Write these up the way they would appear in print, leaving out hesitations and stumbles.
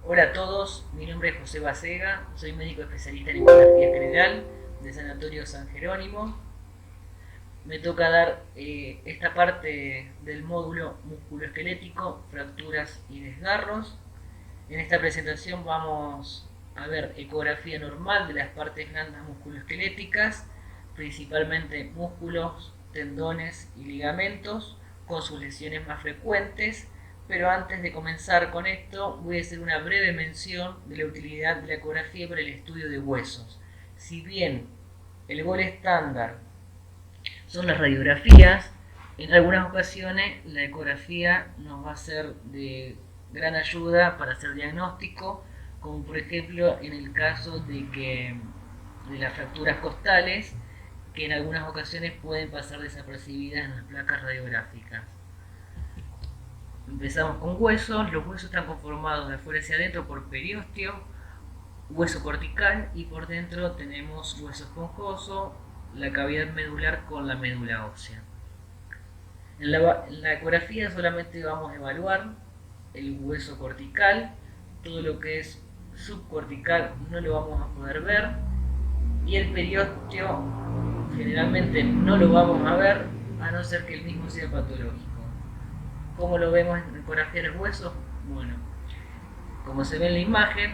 Hola a todos, mi nombre es José Bacega, soy médico especialista en ecografía general del Sanatorio San Jerónimo. Me toca dar esta parte del módulo musculoesquelético, fracturas y desgarros. En esta presentación vamos a ver ecografía normal de las partes blandas musculoesqueléticas, principalmente músculos, tendones y ligamentos, con sus lesiones más frecuentes. Pero antes de comenzar con esto, voy a hacer una breve mención de la utilidad de la ecografía para el estudio de huesos. Si bien el gol estándar son las radiografías, en algunas ocasiones la ecografía nos va a ser de gran ayuda para hacer diagnóstico, como por ejemplo en el caso de las fracturas costales, que en algunas ocasiones pueden pasar desapercibidas en las placas radiográficas. Empezamos con huesos. Los huesos están conformados de afuera hacia adentro por periósteo, hueso cortical, y por dentro tenemos hueso esponjoso, la cavidad medular con la médula ósea. En la ecografía solamente vamos a evaluar el hueso cortical, todo lo que es subcortical no lo vamos a poder ver, y el periósteo generalmente no lo vamos a ver a no ser que el mismo sea patológico. ¿Cómo lo vemos en ecografía de los huesos? Bueno, como se ve en la imagen,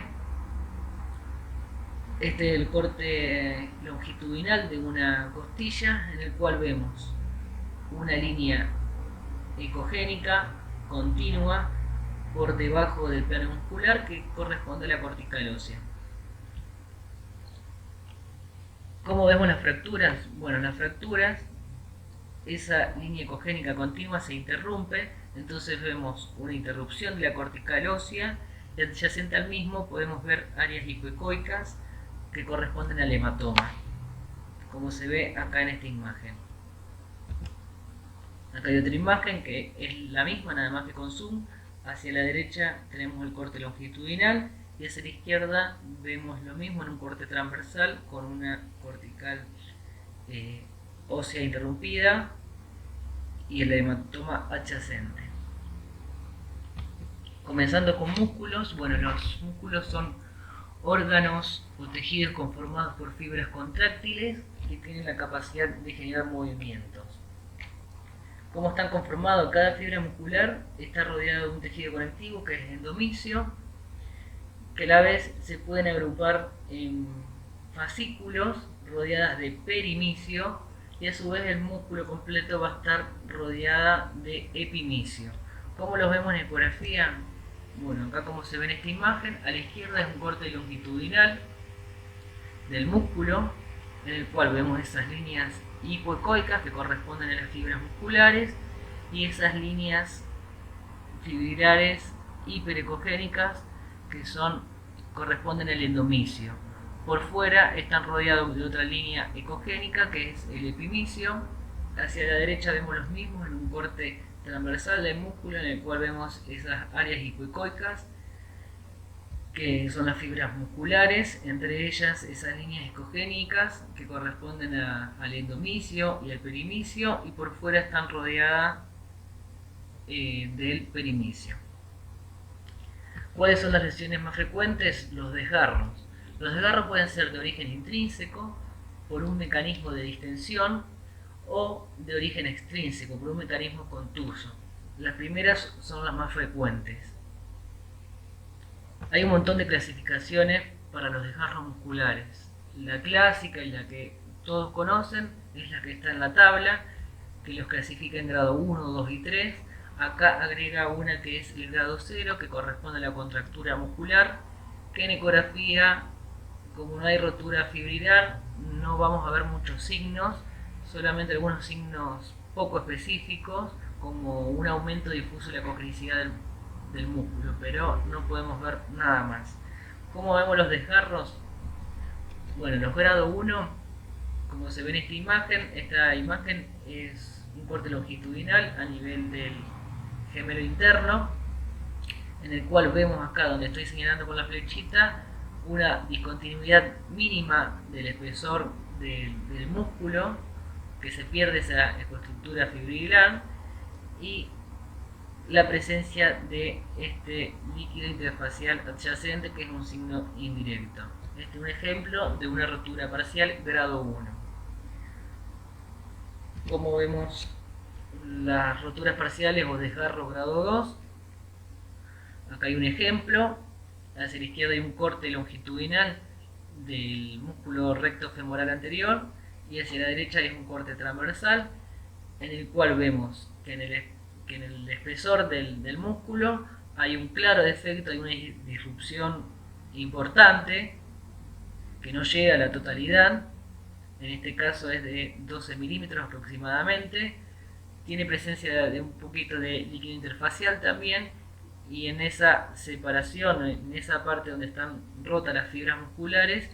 este es el corte longitudinal de una costilla, en el cual vemos una línea ecogénica continua por debajo del plano muscular que corresponde a la cortical ósea. ¿Cómo vemos las fracturas? Bueno, las fracturas, esa línea ecogénica continua se interrumpe, entonces vemos una interrupción de la cortical ósea, y adyacente al mismo podemos ver áreas hipoecoicas que corresponden al hematoma, como se ve acá en esta imagen. Acá hay otra imagen que es la misma, nada más que con zoom. Hacia la derecha tenemos el corte longitudinal y hacia la izquierda vemos lo mismo en un corte transversal con una cortical ósea interrumpida y el hematoma adyacente. Comenzando con músculos, bueno, los músculos son órganos o tejidos conformados por fibras contráctiles que tienen la capacidad de generar movimientos. ¿Cómo están conformados? Cada fibra muscular está rodeada de un tejido conectivo que es endomisio, que a la vez se pueden agrupar en fascículos rodeadas de perimisio, y a su vez el músculo completo va a estar rodeada de epimisio. ¿Cómo los vemos en ecografía? Bueno, acá como se ve en esta imagen, a la izquierda es un corte longitudinal del músculo, en el cual vemos esas líneas hipoecoicas que corresponden a las fibras musculares y esas líneas fibrilares hiperecogénicas que corresponden al endomisio. Por fuera están rodeados de otra línea ecogénica que es el epimisio. Hacia la derecha vemos los mismos en un corte transversal del músculo, en el cual vemos esas áreas hipoecoicas que son las fibras musculares, entre ellas esas líneas ecogénicas que corresponden al endomisio y al perimisio, y por fuera están rodeadas del perimisio. ¿Cuáles son las lesiones más frecuentes? Los desgarros. Los desgarros pueden ser de origen intrínseco, por un mecanismo de distensión, o de origen extrínseco, por un mecanismo contuso. Las primeras son las más frecuentes. Hay un montón de clasificaciones para los desgarros musculares. La clásica y la que todos conocen es la que está en la tabla, que los clasifica en grado 1, 2 y 3. Acá agrega una que es el grado 0, que corresponde a la contractura muscular, que en ecografía, como no hay rotura fibrilar, no vamos a ver muchos signos, solamente algunos signos poco específicos, como un aumento difuso de la cocnicidad del músculo, pero no podemos ver nada más. ¿Cómo vemos los desgarros? Bueno, los grado 1, como se ve en esta imagen es un corte longitudinal a nivel del gemelo interno, en el cual vemos acá donde estoy señalando con la flechita una discontinuidad mínima del espesor del músculo, que se pierde esa estructura fibrilar, y la presencia de este líquido interfacial adyacente, que es un signo indirecto. Este es un ejemplo de una rotura parcial grado 1. Como vemos, las roturas parciales o desgarros grado 2. Acá hay un ejemplo. Hacia la izquierda hay un corte longitudinal del músculo recto femoral anterior y hacia la derecha es un corte transversal, en el cual vemos que en el espesor del músculo hay un claro defecto, hay una disrupción importante que no llega a la totalidad. En este caso es de 12 milímetros aproximadamente. Tiene presencia de un poquito de líquido interfacial también, y en esa separación, en esa parte donde están rotas las fibras musculares,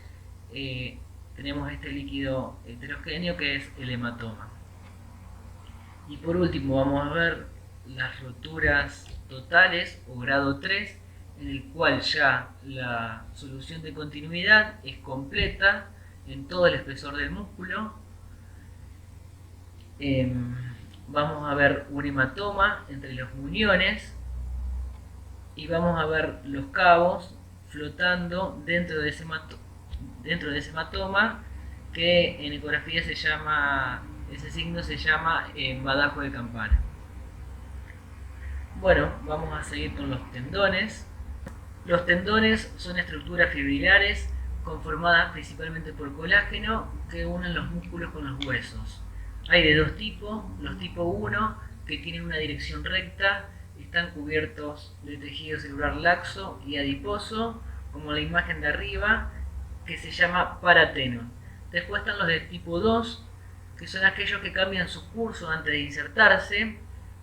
tenemos este líquido heterogéneo que es el hematoma. Y por último vamos a ver las roturas totales o grado 3, en el cual ya la solución de continuidad es completa en todo el espesor del músculo. Vamos a ver un hematoma entre los muñones y vamos a ver los cabos flotando dentro de ese hematoma, que en ecografía se llama, ese signo se llama badajo de campana. Bueno, vamos a seguir con los tendones. Los tendones son estructuras fibrilares conformadas principalmente por colágeno que unen los músculos con los huesos. Hay de dos tipos: los tipo 1, que tienen una dirección recta, están cubiertos de tejido celular laxo y adiposo, como la imagen de arriba, que se llama paratenon. Después están los de tipo 2, que son aquellos que cambian su curso antes de insertarse,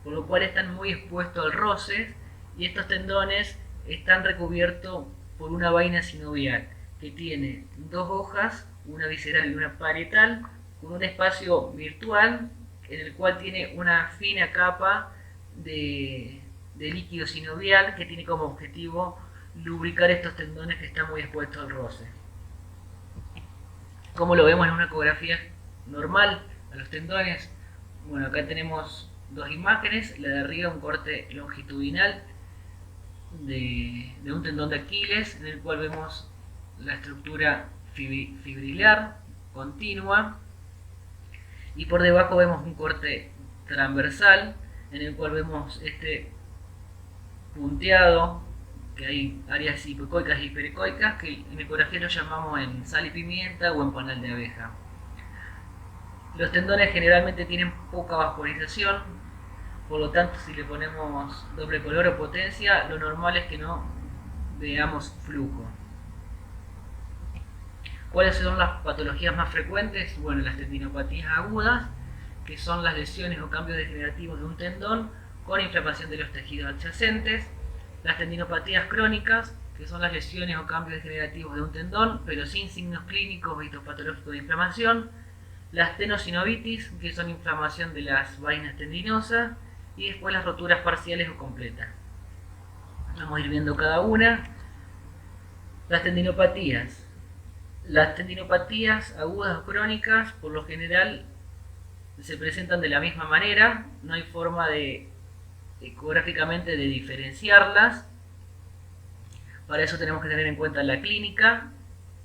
por lo cual están muy expuestos al roce, y estos tendones están recubiertos por una vaina sinovial que tiene dos hojas, una visceral y una parietal, con un espacio virtual en el cual tiene una fina capa de líquido sinovial que tiene como objetivo lubricar estos tendones que están muy expuestos al roce. Como lo vemos en una ecografía normal a los tendones, bueno, acá tenemos dos imágenes. La de arriba, un corte longitudinal de un tendón de Aquiles, en el cual vemos la estructura fibrilar continua, y por debajo vemos un corte transversal en el cual vemos este punteado, que hay áreas hipoecoicas y hiperecoicas, que en ecografía lo llamamos en sal y pimienta o en panal de abeja. Los tendones generalmente tienen poca vascularización, por lo tanto si le ponemos doble color o potencia, lo normal es que no veamos flujo. ¿Cuáles son las patologías más frecuentes? Bueno, las tendinopatías agudas, que son las lesiones o cambios degenerativos de un tendón con inflamación de los tejidos adyacentes. Las tendinopatías crónicas, que son las lesiones o cambios degenerativos de un tendón, pero sin signos clínicos o histopatológicos de inflamación. Las tenosinovitis, que son inflamación de las vainas tendinosas. Y después las roturas parciales o completas. Vamos a ir viendo cada una. Las tendinopatías. Las tendinopatías agudas o crónicas, por lo general, se presentan de la misma manera. No hay forma ecográficamente de diferenciarlas. Para eso tenemos que tener en cuenta la clínica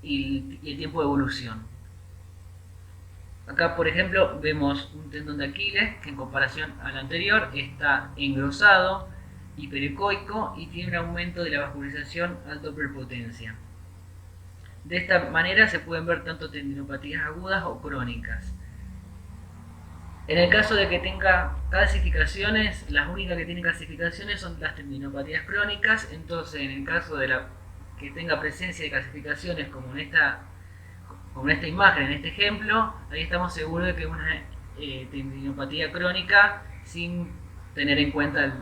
y el tiempo de evolución. Acá, por ejemplo, vemos un tendón de Aquiles que en comparación al anterior está engrosado, hiperecoico y tiene un aumento de la vascularización a doppler potencia. De esta manera se pueden ver tanto tendinopatías agudas o crónicas. En el caso de que tenga calcificaciones, las únicas que tienen calcificaciones son las tendinopatías crónicas. Entonces, en el caso de que tenga presencia de calcificaciones como en esta imagen, en este ejemplo, ahí estamos seguros de que es una tendinopatía crónica sin tener en cuenta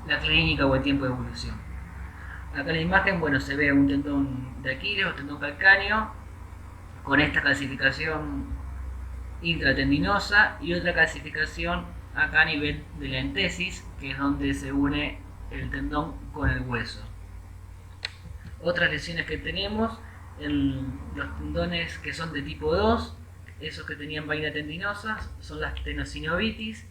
la clínica o el tiempo de evolución. Acá en la imagen, bueno, se ve un tendón de Aquiles o tendón calcáneo con esta calcificación intratendinosa y otra calcificación acá a nivel de la entesis, que es donde se une el tendón con el hueso. Otras lesiones que tenemos: los tendones que son de tipo 2, esos que tenían vaina tendinosa, son las tenosinovitis.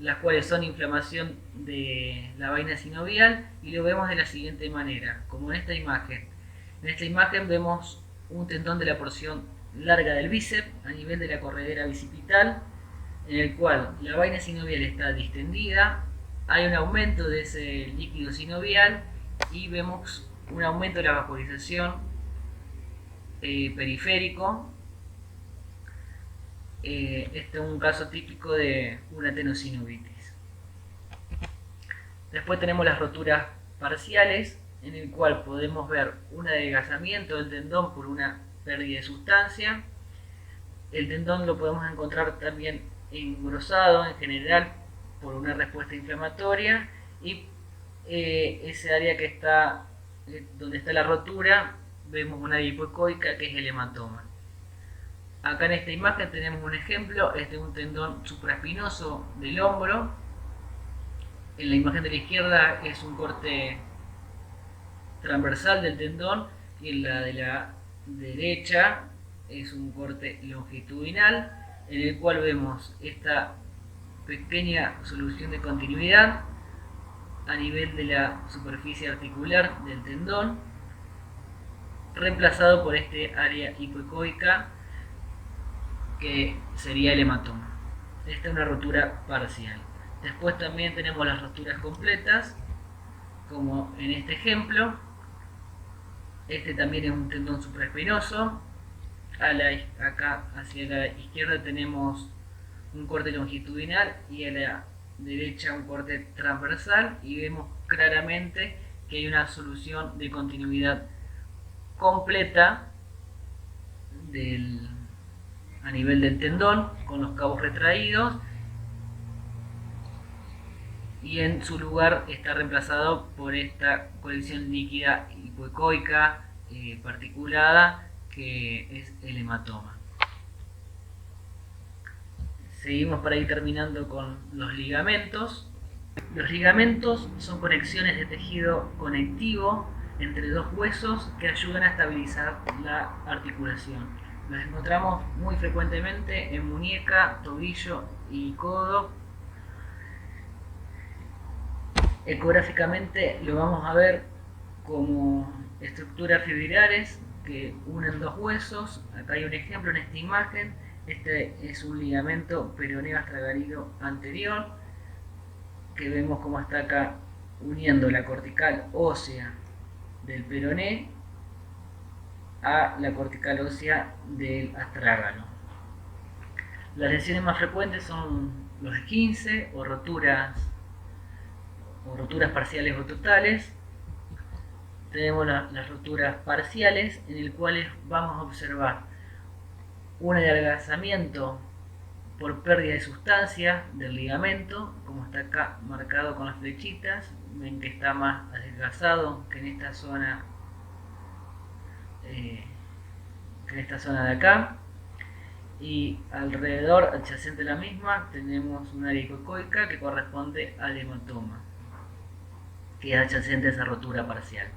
las cuales son inflamación de la vaina sinovial, y lo vemos de la siguiente manera, como en esta imagen. En esta imagen vemos un tendón de la porción larga del bíceps a nivel de la corredera bicipital, en el cual la vaina sinovial está distendida, hay un aumento de ese líquido sinovial y vemos un aumento de la vascularización periférico. Este es un caso típico de una tenosinovitis. Después tenemos las roturas parciales, en el cual podemos ver un adelgazamiento del tendón por una pérdida de sustancia. El tendón lo podemos encontrar también engrosado en general por una respuesta inflamatoria, y ese área que está donde está la rotura, vemos una área hipoecoica que es el hematoma. Acá en esta imagen tenemos un ejemplo, este es un tendón supraespinoso del hombro. En la imagen de la izquierda es un corte transversal del tendón, y en la de la derecha es un corte longitudinal, en el cual vemos esta pequeña solución de continuidad a nivel de la superficie articular del tendón, reemplazado por este área hipoecoica que sería el hematoma. Esta es una rotura parcial. Después también tenemos las roturas completas, como en este ejemplo. Este también es un tendón supraespinoso. Acá hacia la izquierda tenemos un corte longitudinal y a la derecha un corte transversal, y vemos claramente que hay una solución de continuidad completa a nivel del tendón, con los cabos retraídos, y en su lugar está reemplazado por esta colección líquida hipoecoica particulada, que es el hematoma. Seguimos para ir terminando con los ligamentos. Los ligamentos son conexiones de tejido conectivo entre dos huesos que ayudan a estabilizar la articulación. Los encontramos muy frecuentemente en muñeca, tobillo y codo. Ecográficamente lo vamos a ver como estructuras fibrilares que unen dos huesos. Acá hay un ejemplo en esta imagen. Este es un ligamento peroneo astragalino anterior, que vemos cómo está acá uniendo la cortical ósea del peroné a la cortical ósea del astrágalo. Las lesiones más frecuentes son los esguinces o roturas parciales o totales. Tenemos las roturas parciales, en el cuales vamos a observar un adelgazamiento por pérdida de sustancia del ligamento, como está acá marcado con las flechitas. Ven que está más adelgazado que en esta zona de acá, y alrededor, adyacente a la misma, tenemos un área hipoecoica que corresponde al hematoma, que es adyacente a esa rotura parcial.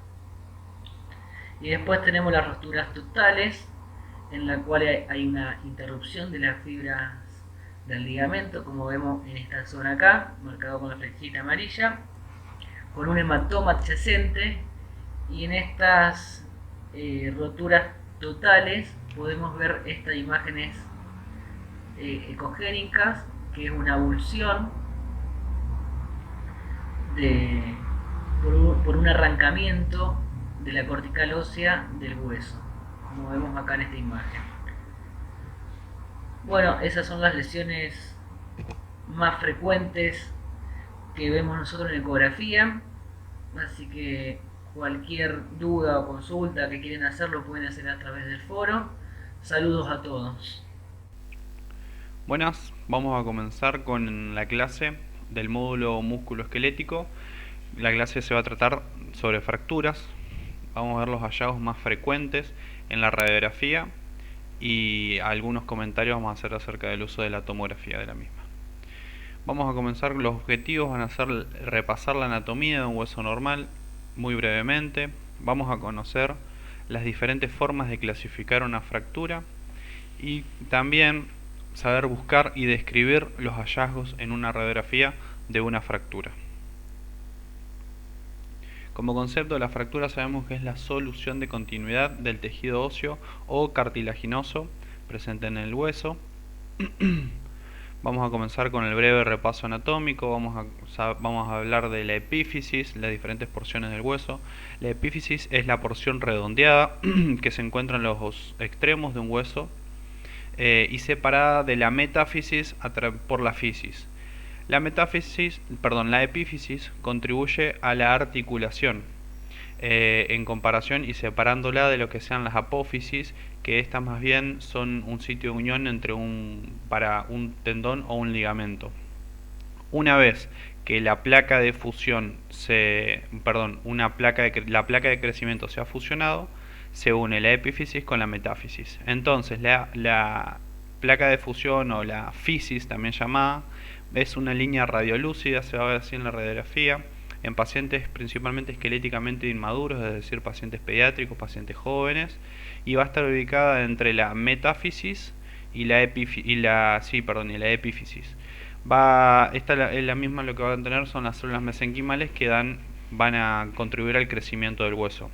Y después tenemos las roturas totales, en la cual hay una interrupción de las fibras del ligamento, como vemos en esta zona acá, marcado con la flechita amarilla, con un hematoma adyacente. Y en estas roturas totales podemos ver estas imágenes ecogénicas, que es una abulsión por un arrancamiento de la cortical ósea del hueso, como vemos acá en esta imagen. Bueno, esas son las lesiones más frecuentes que vemos nosotros en ecografía, así que cualquier duda o consulta que quieren hacer lo pueden hacer a través del foro. Saludos a todos. Buenas, vamos a comenzar con la clase del módulo músculo-esquelético. La clase se va a tratar sobre fracturas. Vamos a ver los hallazgos más frecuentes en la radiografía y algunos comentarios vamos a hacer acerca del uso de la tomografía de la misma. Vamos a comenzar. Los objetivos van a ser repasar la anatomía de un hueso normal muy brevemente. Vamos a conocer las diferentes formas de clasificar una fractura, y también saber buscar y describir los hallazgos en una radiografía de una fractura. Como concepto, la fractura sabemos que es la solución de continuidad del tejido óseo o cartilaginoso presente en el hueso. Vamos a comenzar con el breve repaso anatómico. Vamos a hablar de la epífisis, las diferentes porciones del hueso. La epífisis es la porción redondeada que se encuentra en los extremos de un hueso y separada de la metáfisis por la fisis. La epífisis contribuye a la articulación en comparación y separándola de lo que sean las apófisis, que estas más bien son un sitio de unión para un tendón o un ligamento. Una vez que la placa de fusión la placa de crecimiento se ha fusionado, se une la epífisis con la metáfisis. Entonces la placa de fusión o la fisis, también llamada, es una línea radiolúcida, se va a ver así en la radiografía, en pacientes principalmente esqueléticamente inmaduros, es decir, pacientes pediátricos, pacientes jóvenes, y va a estar ubicada entre la metáfisis y la epífisis. La misma, lo que van a tener son las células mesenquimales que van a contribuir al crecimiento del hueso.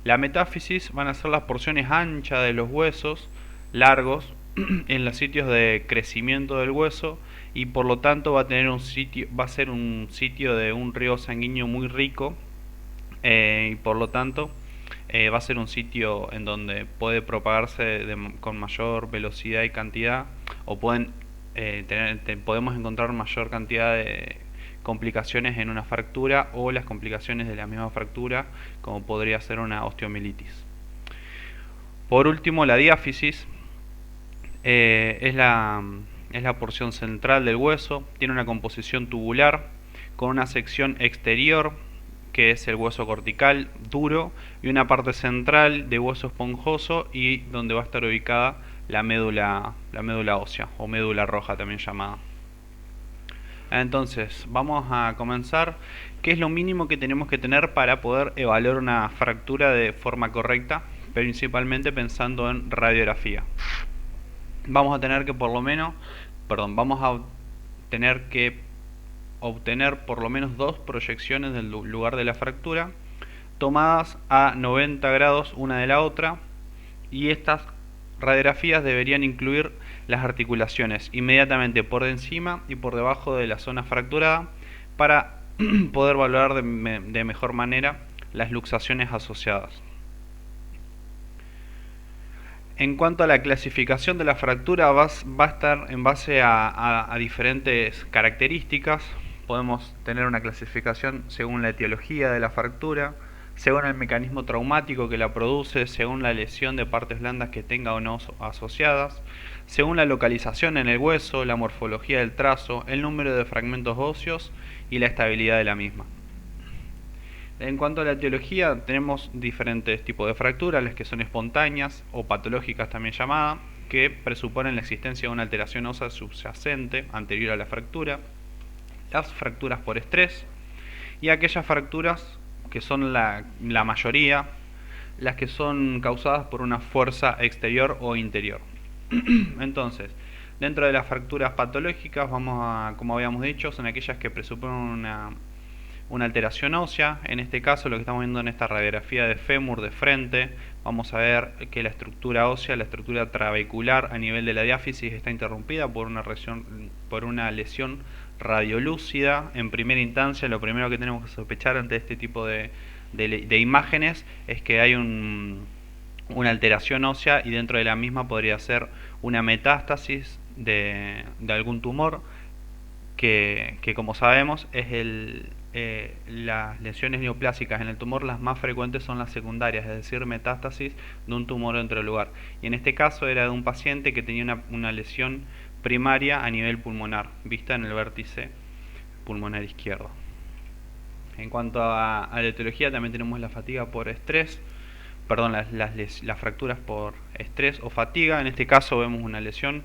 La metáfisis van a ser las porciones anchas de los huesos, largos, en los sitios de crecimiento del hueso, y por lo tanto va a ser un sitio de un riego sanguíneo muy rico, y por lo tanto va a ser un sitio en donde puede propagarse con mayor velocidad y cantidad, o podemos encontrar mayor cantidad de complicaciones en una fractura o las complicaciones de la misma fractura, como podría ser una osteomielitis. Por último, la diáfisis es la porción central del hueso, tiene una composición tubular con una sección exterior que es el hueso cortical duro y una parte central de hueso esponjoso, y donde va a estar ubicada la médula ósea o médula roja también llamada. Entonces vamos a comenzar. ¿Qué es lo mínimo que tenemos que tener para poder evaluar una fractura de forma correcta? Principalmente pensando en radiografía. Vamos a tener que obtener por lo menos dos proyecciones del lugar de la fractura, tomadas a 90 grados una de la otra, y estas radiografías deberían incluir las articulaciones inmediatamente por encima y por debajo de la zona fracturada para poder valorar de mejor manera las luxaciones asociadas. En cuanto a la clasificación de la fractura, va a estar en base a diferentes características. Podemos tener una clasificación según la etiología de la fractura, según el mecanismo traumático que la produce, según la lesión de partes blandas que tenga o no asociadas, según la localización en el hueso, la morfología del trazo, el número de fragmentos óseos y la estabilidad de la misma. En cuanto a la etiología, tenemos diferentes tipos de fracturas, las que son espontáneas o patológicas también llamadas, que presuponen la existencia de una alteración ósea subyacente anterior a la fractura, las fracturas por estrés, y aquellas fracturas que son la mayoría, las que son causadas por una fuerza exterior o interior. Entonces, dentro de las fracturas patológicas, como habíamos dicho, son aquellas que presuponen una alteración ósea. En este caso, lo que estamos viendo en esta radiografía de fémur de frente, vamos a ver que la estructura ósea, la estructura trabecular a nivel de la diáfisis, está interrumpida por una lesión radiolúcida. En primera instancia, lo primero que tenemos que sospechar ante este tipo de imágenes es que hay una alteración ósea, y dentro de la misma podría ser una metástasis de algún tumor, que como sabemos es las lesiones neoplásicas en el tumor, las más frecuentes son las secundarias, es decir, metástasis de un tumor dentro del lugar. Y en este caso era de un paciente que tenía una lesión primaria a nivel pulmonar, vista en el vértice pulmonar izquierdo. En cuanto a la etiología, también tenemos la fatiga por estrés, las fracturas por estrés o fatiga. En este caso vemos una lesión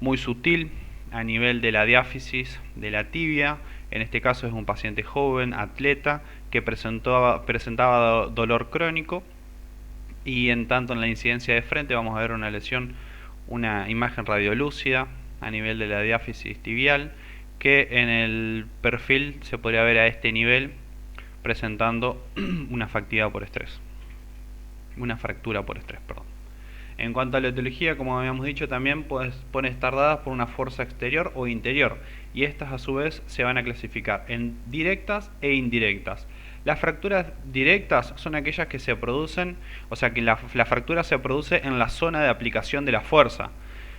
muy sutil a nivel de la diáfisis de la tibia. En este caso es un paciente joven, atleta, que presentaba dolor crónico, y en tanto en la incidencia de frente vamos a ver una imagen radiolúcida a nivel de la diáfisis tibial, que en el perfil se podría ver a este nivel presentando una fractura por estrés. Perdón. En cuanto a la etiología, como habíamos dicho, también pueden estar dadas por una fuerza exterior o interior, y estas a su vez se van a clasificar en directas e indirectas. Las fracturas directas son aquellas que se producen, o sea que la fractura se produce en la zona de aplicación de la fuerza.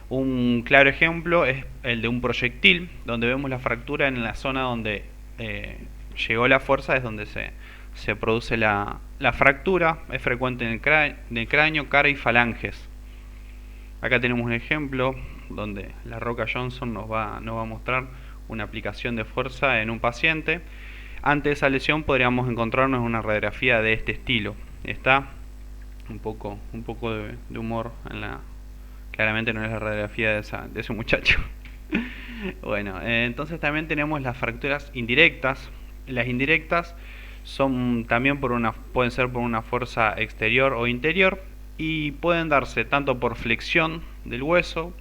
Un claro ejemplo es el de un proyectil, donde vemos la fractura en la zona donde llegó la fuerza, es donde se produce la fractura. Es frecuente en el cráneo, cara y falanges. Acá tenemos un ejemplo donde la Roca Johnson nos va a mostrar una aplicación de fuerza en un paciente. Ante esa lesión podríamos encontrarnos una radiografía de este estilo. Está un poco de humor en la... Claramente no es la radiografía de ese muchacho. Bueno, entonces también tenemos las fracturas indirectas. Las indirectas son también pueden ser por una fuerza exterior o interior, y pueden darse tanto por flexión del hueso,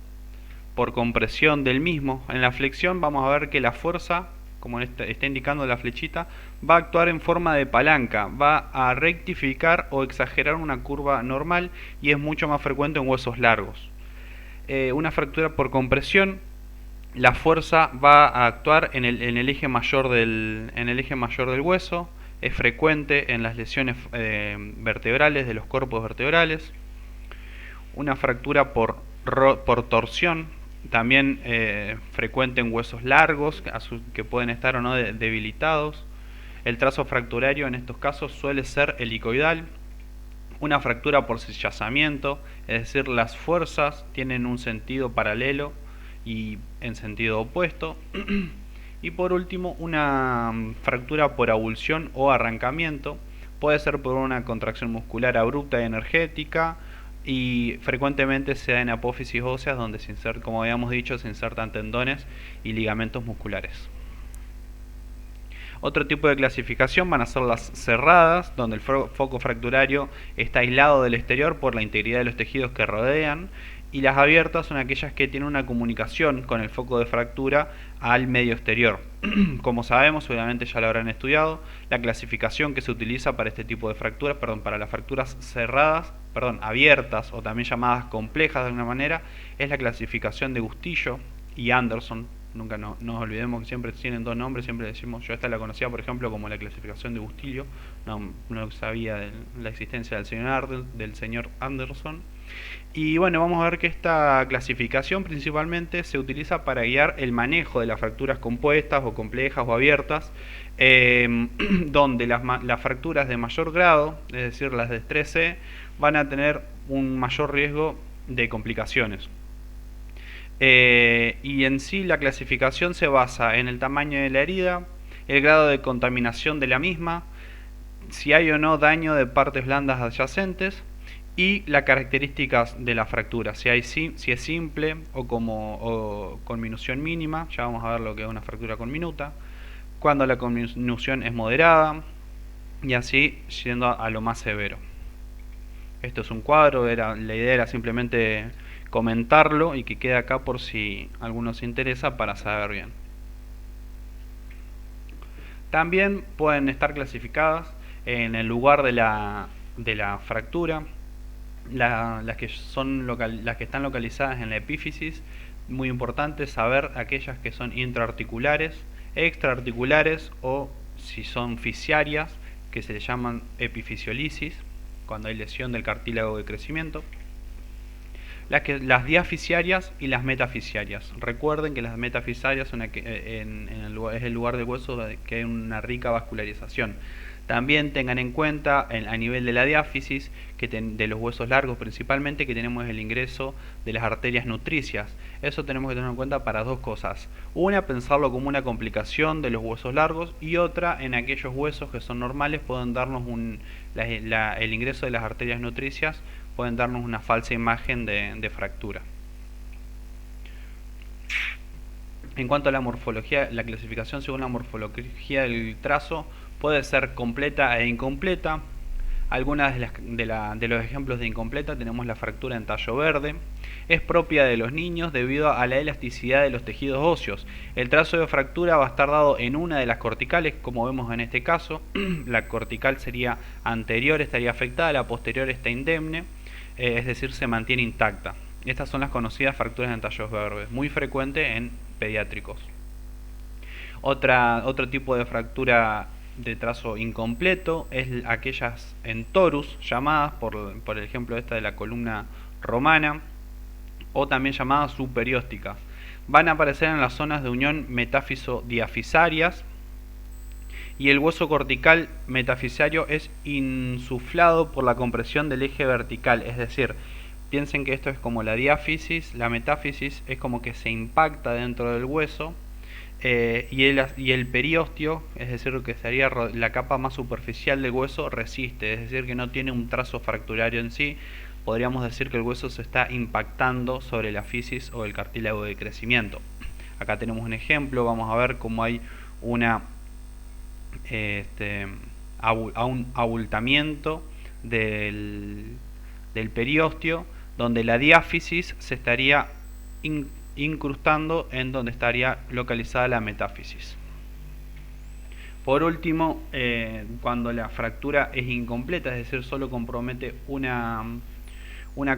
por compresión del mismo. En la flexión vamos a ver que la fuerza, como está indicando la flechita, va a actuar en forma de palanca, va a rectificar o exagerar una curva normal, y es mucho más frecuente en huesos largos. Una fractura por compresión, la fuerza va a actuar en el eje mayor del hueso. Es frecuente en las lesiones vertebrales de los cuerpos vertebrales. Una fractura por torsión, también frecuente en huesos largos que pueden estar o no debilitados. El trazo fracturario en estos casos suele ser helicoidal. Una fractura por sillazamiento, es decir, las fuerzas tienen un sentido paralelo y en sentido opuesto. Y por último, una fractura por avulsión o arrancamiento. Puede ser por una contracción muscular abrupta y energética, y frecuentemente se da en apófisis óseas, donde como habíamos dicho, se insertan tendones y ligamentos musculares. Otro tipo de clasificación van a ser las cerradas, donde el foco fracturario está aislado del exterior por la integridad de los tejidos que rodean. Y las abiertas son aquellas que tienen una comunicación con el foco de fractura al medio exterior. Como sabemos, seguramente ya lo habrán estudiado, la clasificación que se utiliza para este tipo de fracturas, para las fracturas abiertas, o también llamadas complejas de alguna manera, es la clasificación de Gustillo y Anderson. Nunca nos olvidemos que siempre tienen dos nombres, siempre decimos, yo esta la conocía por ejemplo como la clasificación de Gustillo, no sabía de la existencia del señor Anderson. Y bueno, vamos a ver que esta clasificación principalmente se utiliza para guiar el manejo de las fracturas compuestas o complejas o abiertas, donde las fracturas de mayor grado, es decir, las de estrés C, van a tener un mayor riesgo de complicaciones. Y en sí la clasificación se basa en el tamaño de la herida, el grado de contaminación de la misma, si hay o no daño de partes blandas adyacentes, y las características de la fractura, si es simple o con minución mínima. Ya vamos a ver lo que es una fractura con minuta, cuando la conminución es moderada, y así yendo a lo más severo. Esto es un cuadro, la idea era simplemente comentarlo y que quede acá por si a alguno se interesa para saber bien. También pueden estar clasificadas en el lugar de la fractura, las que están localizadas en la epífisis. Muy importante saber aquellas que son intraarticulares, extraarticulares, o si son fisiarias, que se llaman epifisiolisis, cuando hay lesión del cartílago de crecimiento. Las diafisiarias y las metafisiarias. Recuerden que las metafisiarias son es el lugar del hueso que hay una rica vascularización. También tengan en cuenta a nivel de la diáfisis, de los huesos largos principalmente, que tenemos el ingreso de las arterias nutricias. Eso tenemos que tener en cuenta para dos cosas. Una, pensarlo como una complicación de los huesos largos, y otra, en aquellos huesos que son normales pueden darnos el ingreso de las arterias nutricias, pueden darnos una falsa imagen de fractura. En cuanto a la morfología, la clasificación según la morfología del trazo puede ser completa e incompleta. Algunas de los ejemplos de incompleta tenemos la fractura en tallo verde. Es propia de los niños debido a la elasticidad de los tejidos óseos. El trazo de fractura va a estar dado en una de las corticales, como vemos en este caso. La cortical sería anterior, estaría afectada, la posterior está indemne, es decir, se mantiene intacta. Estas son las conocidas fracturas en tallos verdes, muy frecuente en pediátricos. Otro tipo de fractura de trazo incompleto es aquellas en torus, llamadas por el ejemplo esta de la columna romana, o también llamadas superiósticas. Van a aparecer en las zonas de unión metáfiso-diafisarias, y el hueso cortical metafisario es insuflado por la compresión del eje vertical, es decir, piensen que esto es como la diáfisis, la metáfisis es como que se impacta dentro del hueso, y el periósteo, es decir, que sería la capa más superficial del hueso, resiste, es decir, que no tiene un trazo fracturario en sí. Podríamos decir que el hueso se está impactando sobre la fisis o el cartílago de crecimiento. Acá tenemos un ejemplo, vamos a ver cómo hay un abultamiento del periósteo, donde la diáfisis se estaría incrustando en donde estaría localizada la metáfisis. Por último, cuando la fractura es incompleta, es decir, solo compromete una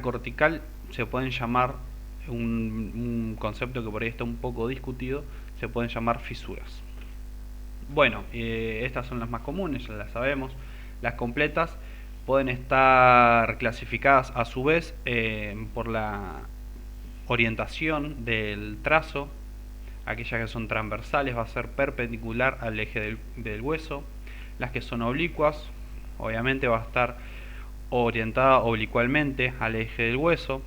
cortical, se pueden llamar, un concepto que por ahí está un poco discutido, se pueden llamar fisuras. Bueno, estas son las más comunes, ya las sabemos. Las completas pueden estar clasificadas a su vez por la orientación del trazo. Aquellas que son transversales va a ser perpendicular al eje del hueso. Las que son oblicuas, obviamente va a estar orientada oblicualmente al eje del hueso.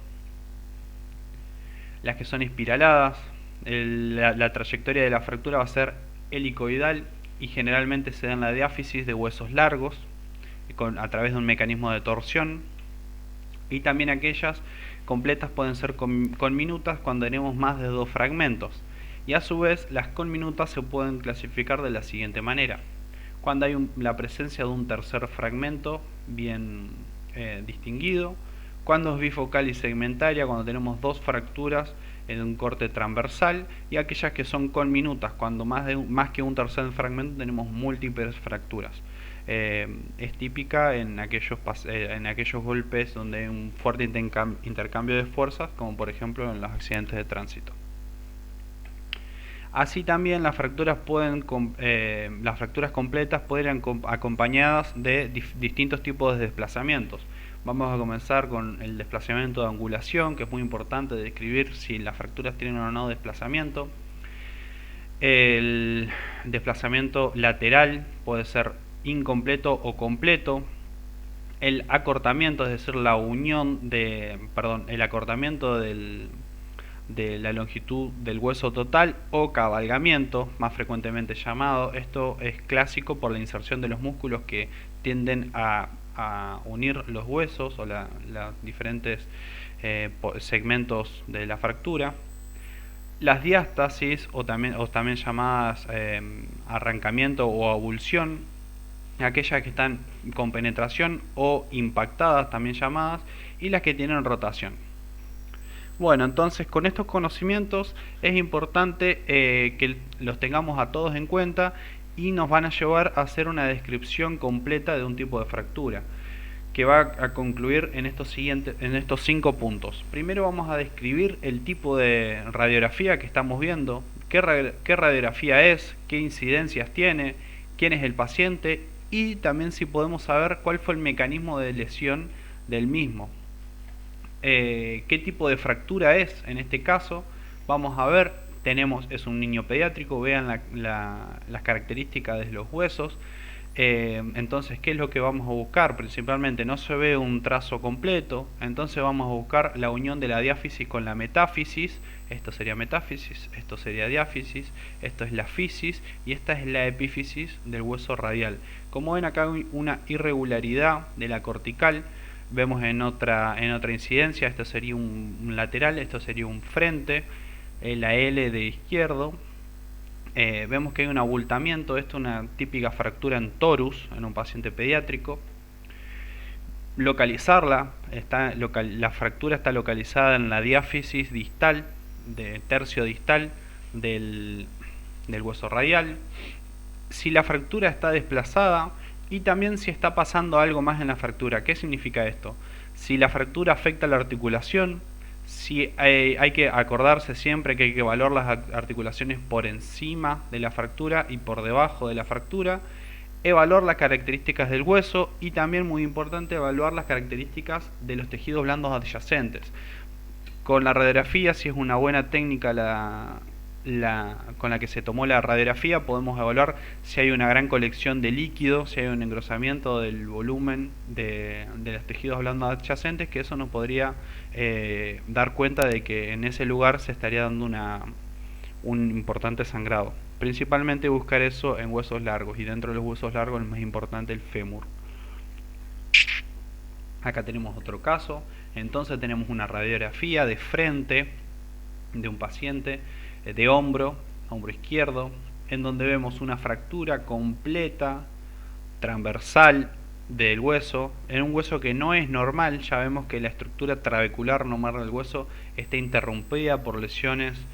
Las que son espiraladas, la trayectoria de la fractura va a ser helicoidal y generalmente se da en la diáfisis de huesos largos a través de un mecanismo de torsión. Y también aquellas completas pueden ser conminutas cuando tenemos más de 2 fragmentos. Y a su vez las conminutas se pueden clasificar de la siguiente manera: cuando hay la presencia de un tercer fragmento bien distinguido, cuando es bifocal y segmentaria, cuando tenemos 2 fracturas en un corte transversal, y aquellas que son conminutas, cuando más que un tercer fragmento tenemos múltiples fracturas. Es típica en aquellos golpes donde hay un fuerte intercambio de fuerzas, como por ejemplo en los accidentes de tránsito. Así también las fracturas completas pueden ir acompañadas de distintos tipos de desplazamientos. Vamos a comenzar con el desplazamiento de angulación, que es muy importante describir si las fracturas tienen o no desplazamiento. El desplazamiento lateral puede ser incompleto o completo. El acortamiento, es decir, el acortamiento de la longitud del hueso total, o cabalgamiento, más frecuentemente llamado. Esto es clásico por la inserción de los músculos que tienden a unir los huesos o los diferentes segmentos de la fractura. Las diástasis, o también llamadas arrancamiento o avulsión, aquellas que están con penetración o impactadas, también llamadas, y las que tienen rotación. Bueno, entonces con estos conocimientos es importante que los tengamos a todos en cuenta, y nos van a llevar a hacer una descripción completa de un tipo de fractura, que va a concluir en estos 5 puntos. Primero vamos a describir el tipo de radiografía que estamos viendo, qué radiografía es, qué incidencias tiene, quién es el paciente, y también si podemos saber cuál fue el mecanismo de lesión del mismo. Qué tipo de fractura es en este caso. Vamos a ver, es un niño pediátrico, vean las características de los huesos. Entonces, ¿qué es lo que vamos a buscar? Principalmente no se ve un trazo completo, entonces vamos a buscar la unión de la diáfisis con la metáfisis. Esto sería metáfisis, esto sería diáfisis, esto es la fisis y esta es la epífisis del hueso radial. Como ven acá hay una irregularidad de la cortical. Vemos en otra incidencia, esto sería un lateral, esto sería un frente, la L de izquierdo. Vemos que hay un abultamiento, esto es una típica fractura en torus en un paciente pediátrico. localizarla. La fractura está localizada en la diáfisis distal, de tercio distal del hueso radial. Si la fractura está desplazada y también si está pasando algo más en la fractura. ¿Qué significa esto? Si la fractura afecta la articulación, si hay que acordarse siempre que hay que evaluar las articulaciones por encima de la fractura y por debajo de la fractura, evaluar las características del hueso y también, muy importante, evaluar las características de los tejidos blandos adyacentes. Con la radiografía, si es una buena técnica con la que se tomó la radiografía, podemos evaluar si hay una gran colección de líquido, si hay un engrosamiento del volumen de los tejidos blandos adyacentes, que eso nos podría dar cuenta de que en ese lugar se estaría dando un importante sangrado. Principalmente buscar eso en huesos largos, y dentro de los huesos largos el más importante, el fémur. Acá tenemos otro caso. Entonces tenemos una radiografía de frente de un paciente, de hombro izquierdo, en donde vemos una fractura completa, transversal del hueso, en un hueso que no es normal. Ya vemos que la estructura trabecular normal del hueso está interrumpida por lesiones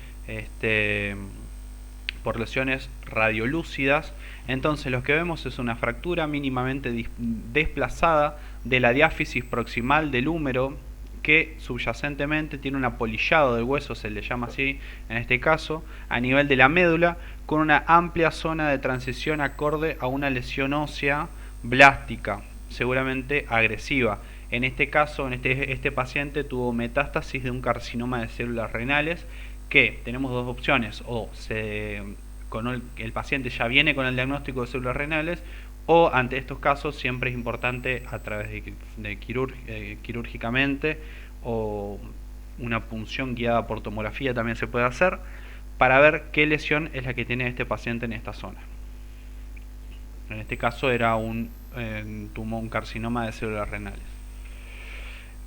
radiolúcidas. Entonces lo que vemos es una fractura mínimamente desplazada de la diáfisis proximal del húmero, que subyacentemente tiene un apolillado del hueso, se le llama así en este caso, a nivel de la médula, con una amplia zona de transición acorde a una lesión ósea blástica, seguramente agresiva. En este caso, este paciente tuvo metástasis de un carcinoma de células renales, que tenemos dos opciones: o el paciente ya viene con el diagnóstico de células renales, o ante estos casos siempre es importante a través de quirúrgicamente, o una punción guiada por tomografía también se puede hacer, para ver qué lesión es la que tiene este paciente en esta zona. En este caso era un carcinoma de células renales.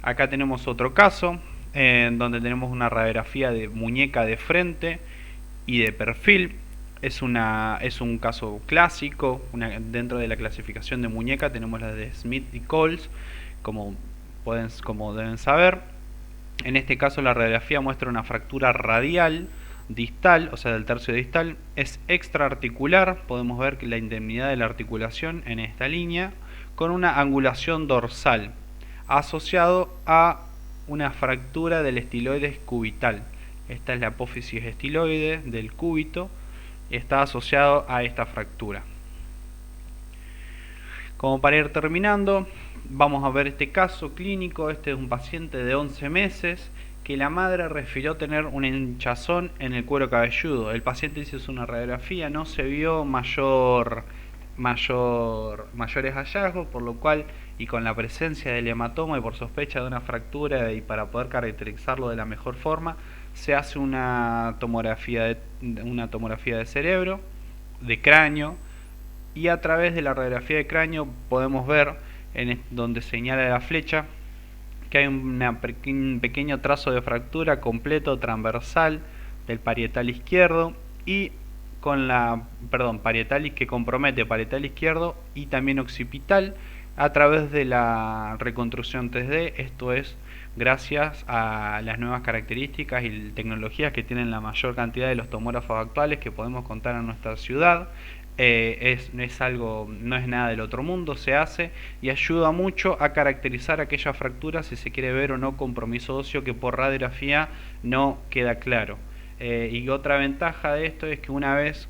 Acá tenemos otro caso donde tenemos una radiografía de muñeca de frente y de perfil. Es un caso clásico. Dentro de la clasificación de muñeca tenemos las de Smith y Coles, como deben saber. En este caso la radiografía muestra una fractura radial distal, o sea del tercio distal. Es extraarticular, podemos ver que la indemnidad de la articulación en esta línea, con una angulación dorsal, asociado a una fractura del estiloides cubital. Esta es la apófisis estiloide del cúbito, está asociado a esta fractura. Como para ir terminando, vamos a ver este caso clínico. Este es un paciente de 11 meses que la madre refirió tener una hinchazón en el cuero cabelludo. El paciente hizo una radiografía, no se vio mayores hallazgos, por lo cual, y con la presencia del hematoma y por sospecha de una fractura, y para poder caracterizarlo de la mejor forma, se hace una tomografía de cerebro, de cráneo, y a través de la radiografía de cráneo podemos ver, donde señala la flecha, que hay un pequeño trazo de fractura completo transversal del parietal izquierdo, y parietal, que compromete parietal izquierdo y también occipital, a través de la reconstrucción 3D. Esto es gracias a las nuevas características y tecnologías que tienen la mayor cantidad de los tomógrafos actuales que podemos contar en nuestra ciudad. No es nada del otro mundo, se hace y ayuda mucho a caracterizar aquellas fracturas, si se quiere ver o no compromiso óseo, que por radiografía no queda claro. Y otra ventaja de esto es que una vez,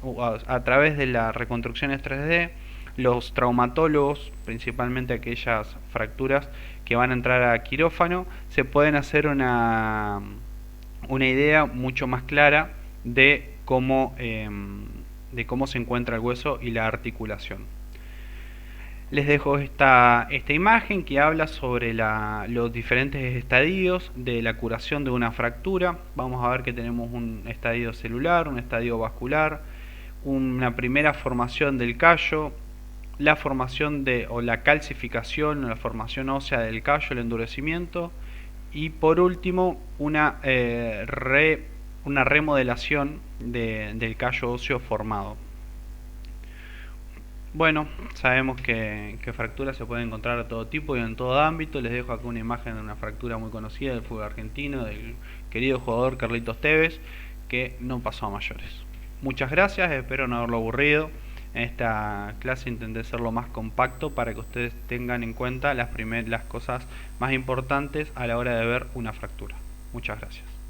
a través de las reconstrucciones 3D, los traumatólogos, principalmente aquellas fracturas que van a entrar a quirófano, se pueden hacer una idea mucho más clara de cómo se encuentra el hueso y la articulación. Les dejo esta imagen que habla sobre los diferentes estadios de la curación de una fractura. Vamos a ver que tenemos un estadio celular, un estadio vascular, una primera formación del callo, la formación la calcificación o la formación ósea del callo, el endurecimiento, y por último una remodelación del callo óseo formado. Bueno, sabemos que fracturas se pueden encontrar de todo tipo y en todo ámbito. Les dejo acá una imagen de una fractura muy conocida del fútbol argentino, del querido jugador Carlitos Tevez, que no pasó a mayores. Muchas gracias, espero no haberlo aburrido. En esta clase intenté ser lo más compacto para que ustedes tengan en cuenta las cosas más importantes a la hora de ver una fractura. Muchas gracias.